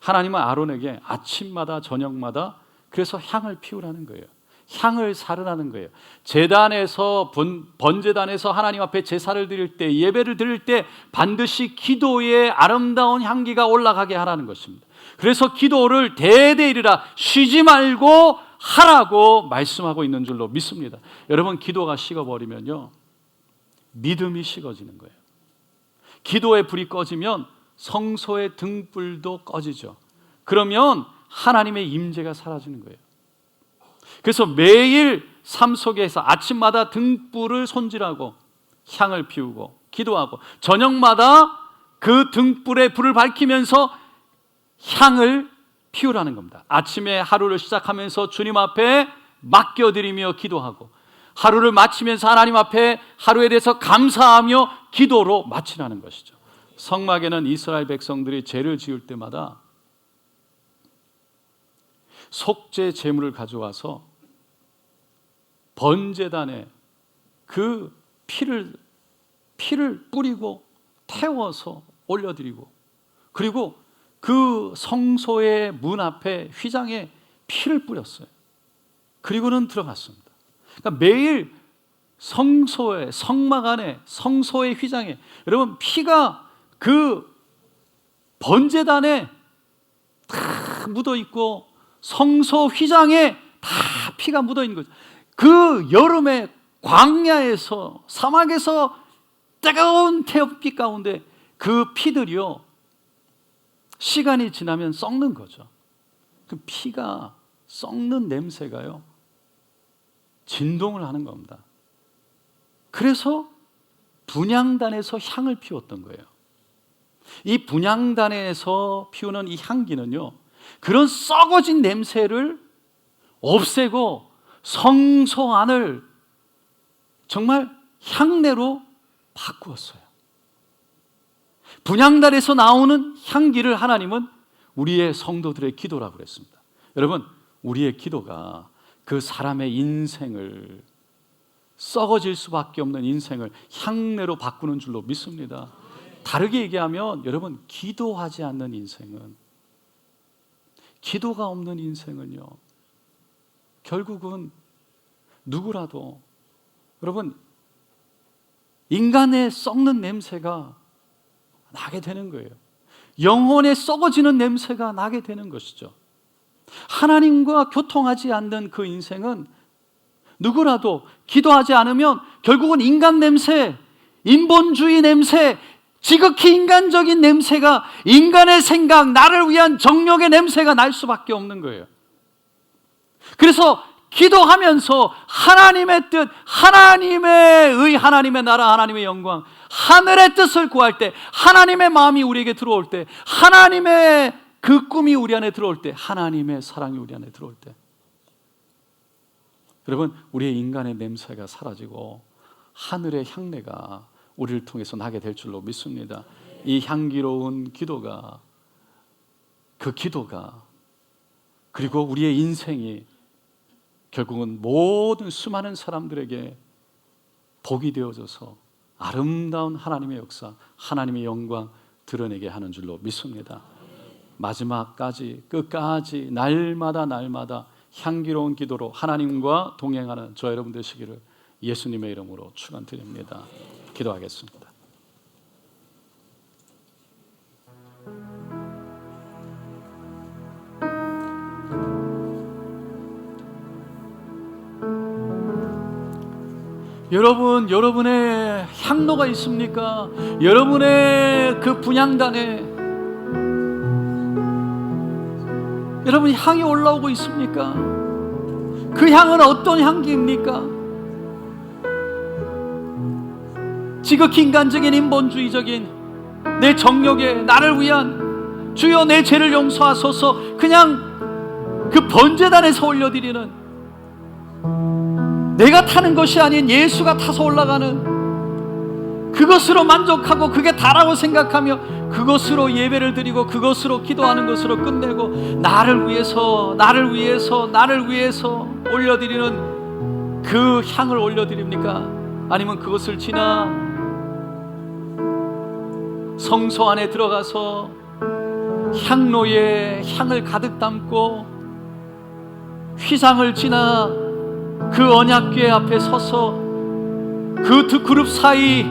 하나님은 아론에게 아침마다 저녁마다 그래서 향을 피우라는 거예요. 향을 사르라는 거예요. 제단에서 번제단에서 하나님 앞에 제사를 드릴 때, 예배를 드릴 때 반드시 기도의 아름다운 향기가 올라가게 하라는 것입니다. 그래서 기도를 대대이르라 쉬지 말고 하라고 말씀하고 있는 줄로 믿습니다. 여러분, 기도가 식어버리면요 믿음이 식어지는 거예요. 기도의 불이 꺼지면 성소의 등불도 꺼지죠. 그러면 하나님의 임재가 사라지는 거예요. 그래서 매일 삶 속에서 아침마다 등불을 손질하고 향을 피우고 기도하고 저녁마다 그 등불에 불을 밝히면서 향을 피우라는 겁니다. 아침에 하루를 시작하면서 주님 앞에 맡겨드리며 기도하고 하루를 마치면서 하나님 앞에 하루에 대해서 감사하며 기도로 마치라는 것이죠. 성막에는 이스라엘 백성들이 죄를 지을 때마다 속죄 제물을 가져와서 번제단에 그 피를 뿌리고 태워서 올려드리고 그리고 그 성소의 문 앞에 휘장에 피를 뿌렸어요. 그리고는 들어갔습니다. 그러니까 매일 성소에 성막 안에 성소의 휘장에 여러분 피가 그 번제단에 다 묻어 있고 성소 휘장에 다 피가 묻어 있는 거죠. 그 여름에 광야에서 사막에서 뜨거운 태엽빛 가운데 그 피들이요 시간이 지나면 썩는 거죠. 그 피가 썩는 냄새가요 진동을 하는 겁니다. 그래서 분향단에서 향을 피웠던 거예요. 이 분향단에서 피우는 이 향기는요 그런 썩어진 냄새를 없애고 성소 안을 정말 향내로 바꾸었어요. 분향단에서 나오는 향기를 하나님은 우리의 성도들의 기도라고 그랬습니다. 여러분, 우리의 기도가 그 사람의 인생을 썩어질 수밖에 없는 인생을 향내로 바꾸는 줄로 믿습니다. 다르게 얘기하면 여러분, 기도하지 않는 인생은 기도가 없는 인생은요 결국은 누구라도 여러분 인간의 썩는 냄새가 나게 되는 거예요. 영혼의 썩어지는 냄새가 나게 되는 것이죠. 하나님과 교통하지 않는 그 인생은 누구라도 기도하지 않으면 결국은 인간 냄새, 인본주의 냄새, 지극히 인간적인 냄새가, 인간의 생각, 나를 위한 정욕의 냄새가 날 수밖에 없는 거예요. 그래서 기도하면서 하나님의 뜻, 하나님의 의, 하나님의 나라, 하나님의 영광, 하늘의 뜻을 구할 때, 하나님의 마음이 우리에게 들어올 때, 하나님의 그 꿈이 우리 안에 들어올 때, 하나님의 사랑이 우리 안에 들어올 때, 여러분, 우리의 인간의 냄새가 사라지고 하늘의 향내가 우리를 통해서 나게 될 줄로 믿습니다. 이 향기로운 기도가, 그 기도가, 그리고 우리의 인생이 결국은 모든 수많은 사람들에게 복이 되어져서 아름다운 하나님의 역사, 하나님의 영광 드러내게 하는 줄로 믿습니다. 마지막까지, 끝까지, 날마다 향기로운 기도로 하나님과 동행하는 저 여러분 되시기를 예수님의 이름으로 축원드립니다. 기도하겠습니다. 여러분, 여러분의 향로가 있습니까? 여러분의 그 분향단에 여러분 향이 올라오고 있습니까? 그 향은 어떤 향기입니까? 지극히 인간적인 인본주의적인 내 정욕에 나를 위한 주여 내 죄를 용서하소서, 그냥 그 번제단에서 올려드리는, 내가 타는 것이 아닌 예수가 타서 올라가는 그것으로 만족하고 그게 다라고 생각하며 그것으로 예배를 드리고 그것으로 기도하는 것으로 끝내고 나를 위해서 올려드리는 그 향을 올려드립니까? 아니면 그것을 지나 성소 안에 들어가서 향로에 향을 가득 담고 휘장을 지나 그 언약궤 앞에 서서 그 두 그룹 사이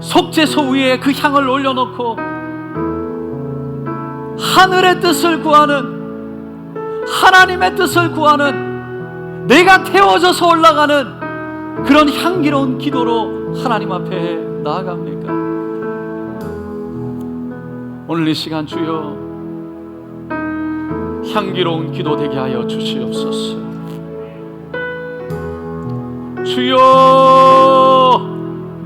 속죄소 위에 그 향을 올려놓고 하늘의 뜻을 구하는, 하나님의 뜻을 구하는, 내가 태워져서 올라가는 그런 향기로운 기도로 하나님 앞에 나아갑니까? 오늘 이 시간 주여 향기로운 기도 되게 하여 주시옵소서. 주여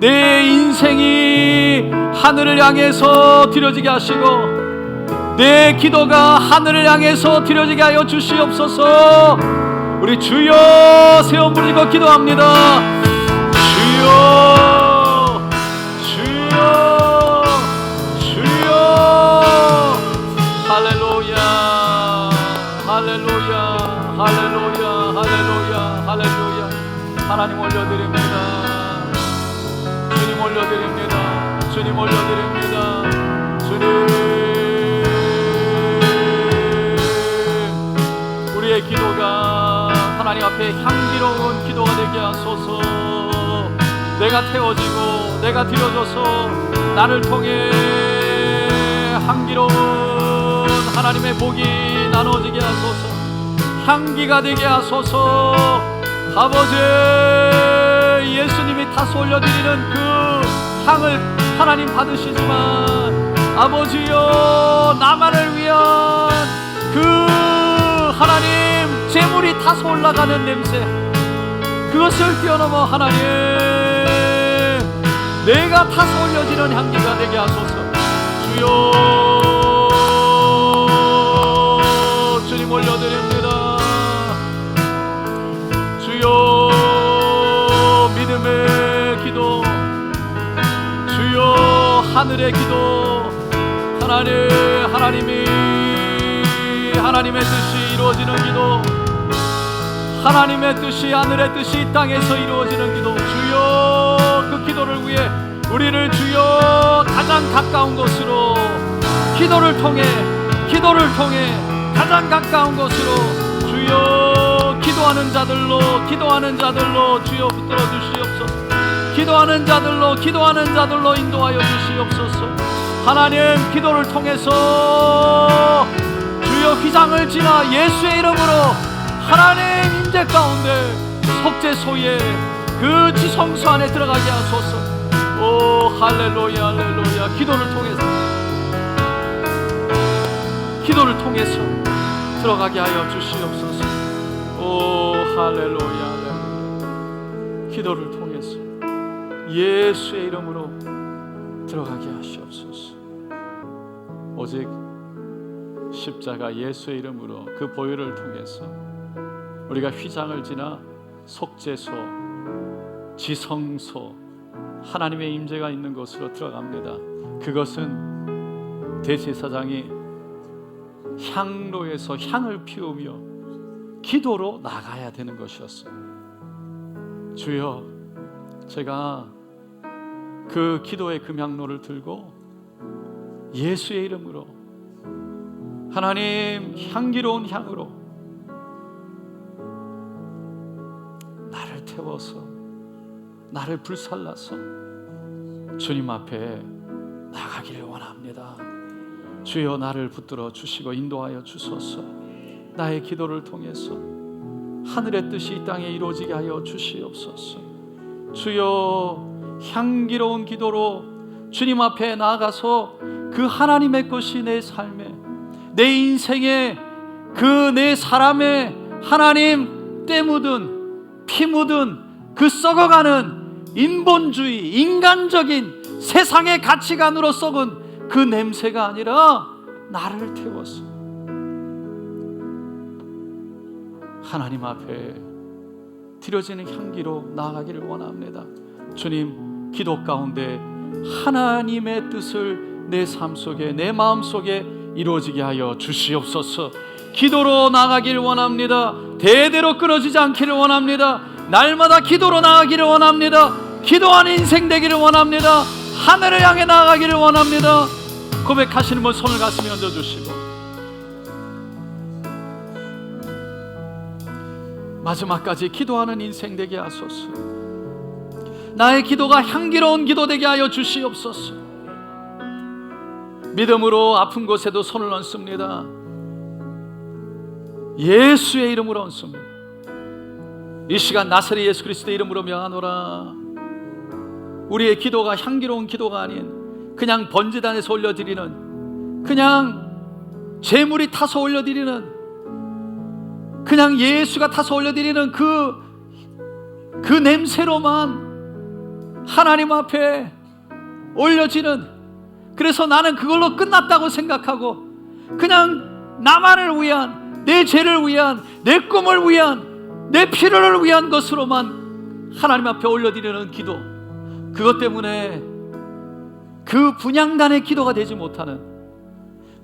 내 인생이 하늘을 향해서 드려지게 하시고 내 기도가 하늘을 향해서 드려지게 하여 주시옵소서. 우리 주여 세워 부르고 기도합니다. 주여 주여 주여. 할렐루야 할렐루야 할렐루야 할렐루야 할렐루야. 하나님 올려드립니다. 주님 올려드립니다. 주님 올려드립니다. 주님, 우리의 기도가 하나님 앞에 향기로운 기도가 되게 하소서. 내가 태워지고 내가 드려져서 나를 통해 향기로운 하나님의 복이 나눠지게 하소서. 향기가 되게 하소서. 아버지, 예수님이 타서 올려드리는 그 향을 하나님 받으시지만 아버지여, 나만을 위한 그 하나님 제물이 타서 올라가는 냄새, 그것을 뛰어넘어 하나님 내가 타서 올려지는 향기가 되게 하소서. 주여, 주님 올려드립니다. 주여, 믿음의 기도, 주여 하늘의 기도, 하나님의 뜻이 이루어지는 기도, 하나님의 뜻이 하늘의 뜻이 이 땅에서 이루어지는 기도. 주여, 그 기도를 위해 우리를 주여 가장 가까운 곳으로 기도를 통해 가장 가까운 곳으로 주여 기도하는 자들로 주여 붙들어 주시옵소서. 기도하는 자들로 인도하여 주시옵소서. 하나님, 기도를 통해서 주여 휘장을 지나 예수의 이름으로 하나님 임재 가운데 속죄소에 그 지성소 안에 들어가게 하소서. 오 할렐루야 할렐루야. 기도를 통해서 들어가게 하여 주시옵소서. 오 할렐루야 할렐루야. 기도를 통해서 예수의 이름으로 들어가게 하시옵소서. 오직 십자가 예수의 이름으로 그 보혈을 통해서 우리가 휘장을 지나 속죄소, 지성소, 하나님의 임재가 있는 곳으로 들어갑니다. 그것은 대제사장이 향로에서 향을 피우며 기도로 나가야 되는 것이었어요. 주여, 제가 그 기도의 금향로를 들고 예수의 이름으로 하나님 향기로운 향으로 나를 태워서 나를 불살라서 주님 앞에 나가기를 원합니다. 주여, 나를 붙들어 주시고 인도하여 주소서. 나의 기도를 통해서 하늘의 뜻이 이 땅에 이루어지게 하여 주시옵소서. 주여, 향기로운 기도로 주님 앞에 나아가서 그 하나님의 것이 내 삶에, 내 인생에, 그 내 사람의 하나님 때 묻은 피 묻은 그 썩어가는 인본주의, 인간적인 세상의 가치관으로 썩은 그 냄새가 아니라 나를 태워서 하나님 앞에 드려지는 향기로 나아가기를 원합니다. 주님, 기도 가운데 하나님의 뜻을 내 삶 속에, 내 마음 속에 이루어지게 하여 주시옵소서. 기도로 나아가기를 원합니다. 대대로 끊어지지 않기를 원합니다. 날마다 기도로 나아가기를 원합니다. 기도하는 인생 되기를 원합니다. 하늘을 향해 나아가기를 원합니다. 고백하시는 분 손을 가슴에 얹어주시고, 마지막까지 기도하는 인생 되게 하소서. 나의 기도가 향기로운 기도 되게 하여 주시옵소서. 믿음으로 아픈 곳에도 손을 얹습니다. 예수의 이름으로 얹습니다. 이 시간 나사렛 예수 그리스도의 이름으로 명하노라. 우리의 기도가 향기로운 기도가 아닌 그냥 번제단에서 올려드리는, 그냥 재물이 타서 올려드리는, 그냥 예수가 타서 올려드리는 그 냄새로만 하나님 앞에 올려지는, 그래서 나는 그걸로 끝났다고 생각하고 그냥 나만을 위한, 내 죄를 위한, 내 꿈을 위한, 내 필요를 위한 것으로만 하나님 앞에 올려드리는 기도, 그것 때문에 그 분향단의 기도가 되지 못하는,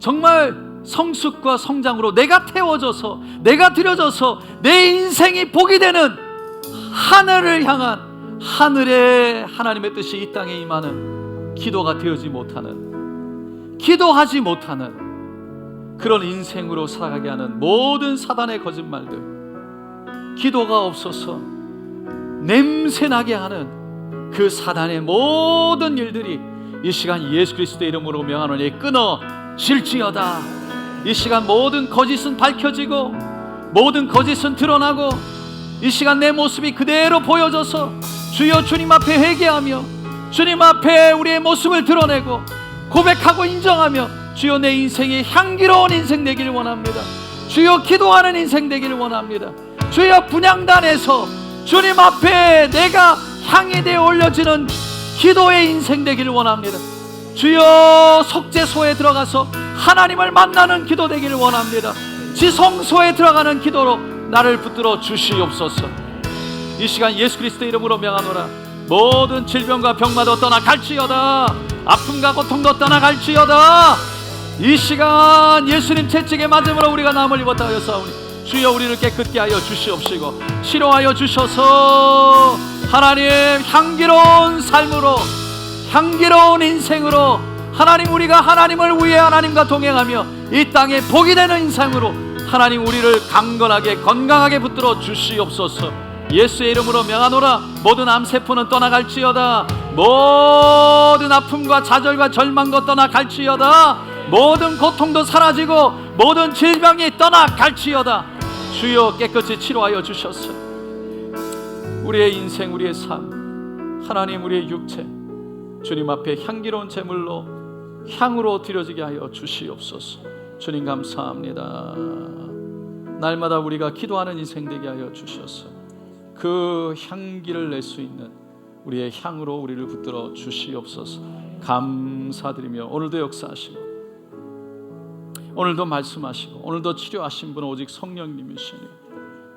정말 성숙과 성장으로 내가 태워져서, 내가 드려져서 내 인생이 복이 되는 하늘을 향한, 하늘의 하나님의 뜻이 이 땅에 임하는 기도가 되어지 못하는, 기도하지 못하는 그런 인생으로 살아가게 하는 모든 사단의 거짓말들, 기도가 없어서 냄새나게 하는 그 사단의 모든 일들이 이 시간 예수 그리스도의 이름으로 명하노니 끊어질지어다. 이 시간 모든 거짓은 밝혀지고 모든 거짓은 드러나고 이 시간 내 모습이 그대로 보여져서 주여 주님 앞에 회개하며 주님 앞에 우리의 모습을 드러내고 고백하고 인정하며 주여 내 인생이 향기로운 인생 되기를 원합니다. 주여 기도하는 인생 되기를 원합니다. 주여 분향단에서 주님 앞에 내가 향이 되어 올려지는 기도의 인생 되기를 원합니다. 주여 속죄소에 들어가서 하나님을 만나는 기도 되기를 원합니다. 지성소에 들어가는 기도로 나를 붙들어 주시옵소서. 이 시간 예수 그리스도의 이름으로 명하노라. 모든 질병과 병마도 떠나갈지어다. 아픔과 고통도 떠나갈지어다. 이 시간 예수님 채찍에 맞음으로 우리가 남을 입었다 하였사오니 주여 우리를 깨끗게 하여 주시옵시고 치료하여 주셔서 하나님 향기로운 삶으로, 향기로운 인생으로, 하나님 우리가 하나님을 위해 하나님과 동행하며 이 땅에 복이 되는 인생으로 하나님 우리를 강건하게 건강하게 붙들어 주시옵소서. 예수의 이름으로 명하노라. 모든 암세포는 떠나갈지어다. 모든 아픔과 좌절과 절망도 떠나갈지어다. 모든 고통도 사라지고 모든 질병이 떠나갈지어다. 주여 깨끗이 치료하여 주셔서 우리의 인생, 우리의 삶, 하나님 우리의 육체 주님 앞에 향기로운 제물로 향으로 드려지게 하여 주시옵소서. 주님 감사합니다. 날마다 우리가 기도하는 인생 되게 하여 주셔서 그 향기를 낼 수 있는 우리의 향으로 우리를 붙들어 주시옵소서. 감사드리며 오늘도 역사하시고 오늘도 말씀하시고 오늘도 치료하신 분은 오직 성령님이시니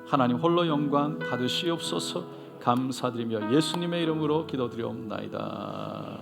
하나님 홀로 영광 받으시옵소서. 감사드리며 예수님의 이름으로 기도드리옵나이다.